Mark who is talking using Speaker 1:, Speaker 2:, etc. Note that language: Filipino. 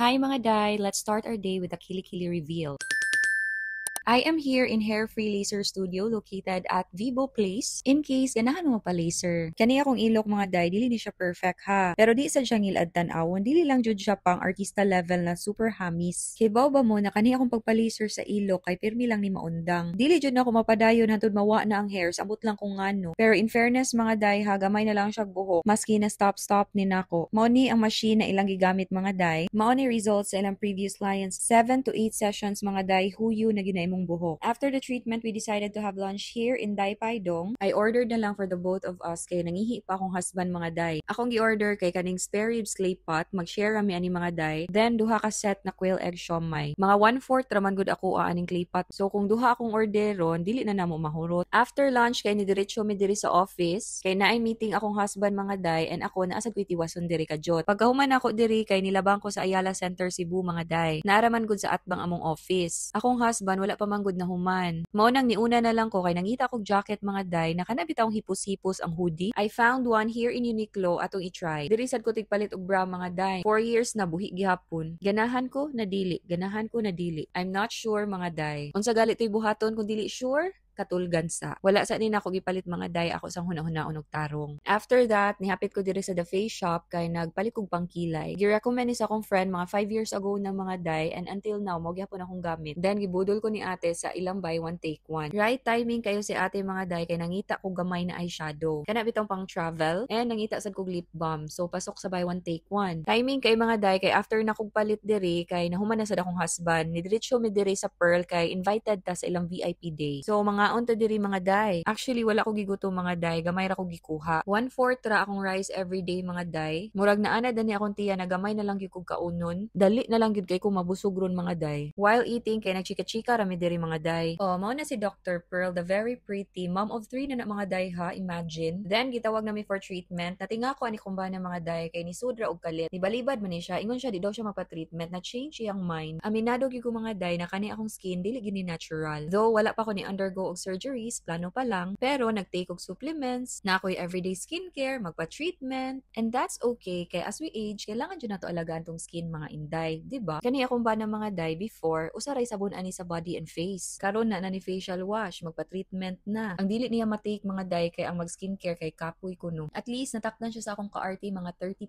Speaker 1: Hi mga day! Let's start our day with a kilikili reveal. I am here in Hair Free Laser Studio located at Vivo Place. In case ganahan mo pa laser. Kani akong ilok mga day, dili ni siya perfect ha. Pero di sa siyang ilad tan-awon, dili lang jud siya pang artista level na super hamis. Kay ba mo na kani akong pagpa-laser sa ilok kay pirmi lang ni maundang. Dili jud na ako mapadayon hantud mawa na ang hairs, ambot lang kung ngano. Pero in fairness mga day ha, gamay na lang siya buhok. Maski na stop ni nako. Mao ni ang machine na ilang gigamit mga day. Mao ni results sa ilang previous clients. 7 to 8 sessions mga day huyo na ginaimong buhok. After the treatment, we decided to have lunch here in Dai Paidong. I ordered na lang for the both of us kay nangihi pa akong husband mga day. Akong gi-order kay kaning spare ribs clay pot, mag-share kami ani mga day. Then duha ka set na quail egg siomai. Mga 1/4 raman gud ako aning clay pot. So kung duha akong orderon, dili na namo mahurot. After lunch kay ni diretso mi diri sa office, kay naay meeting akong husband mga day and ako naa sa kwitiwason diri kadjot. Pagkahuman ako diri kay nilabang ko sa Ayala Center Cebu mga day. Naaraman gud sa atbang among office. Akong husband wala pa manggod na human. Mao nang niuna na lang ko kay nangita kog jacket mga day na kana bitawng hipos-hipos ang hoodie. I found one here in Uniqlo atong i-try. Diri sad ko tigpalit og bra mga day. 4 years na buhi gihapon. Ganahan ko na dili, ganahan ko na dili. I'm not sure mga day. Unsa gali toy buhaton kung dili sure? Katulgan sa. Wala sa nina ko gipalit mga day ako sang hunahuna og tarong. After that, nihapit ko diri sa The Face Shop kay nagpalit kog pangkilay. Gi-recommend ni sa akong friend mga 5 years ago na mga day and until now mo gyapon akong gamit. Then gibudol ko ni ate sa ilang buy one take one. Right timing kayo si ate mga day kay nangita ko gamay na eyeshadow. Kana bitong pang travel and nangita sad kog lip balm. So pasok sa buy one take one. Timing kay mga day kay after na kog palit diri kay nahuman na sad akong husband. Ni diretso mi diri sa Pearl kay invited ta sa ilang VIP day. So mga unta diri mga day. Actually wala ko gigutom mga day, gamay ra ko gikuha. 1/4 ra akong rice everyday mga day. Murag naa na dani akong tiya na gamay na lang gyud kog kaunon. Dali na lang gyud kay ko mabusog ron mga day. While eating kay nagchika-chika ra mi diri mga day. Oh, mao na si Dr. Pearl, the very pretty mom of 3 na mga day ha, imagine. Then gitawag nami for treatment. Natinga ko ani kumba na mga day kay ni sudra og kalit. Nibalibad man ni siya, ingon siya di daw siya magpa-treatment na change iyang mind. Aminado gyud ko mga day na kani akong skin dili gini natural. Though wala pa ko ni undergo og surgeries, plano pa lang, pero nagtake og supplements, na ako'y everyday skincare, magpa-treatment, and that's okay kay as we age, kailangan dyan na to alagaan tong skin mga inday, di ba? Kani akong ba ng mga day before, usaray sabon ani sa body and face. Karon na ni facial wash, magpa-treatment na. Ang dili niya matake mga day kay ang mag-skincare kay kapoy kuno. At least natakdan siya sa akong ka-RT mga 30%.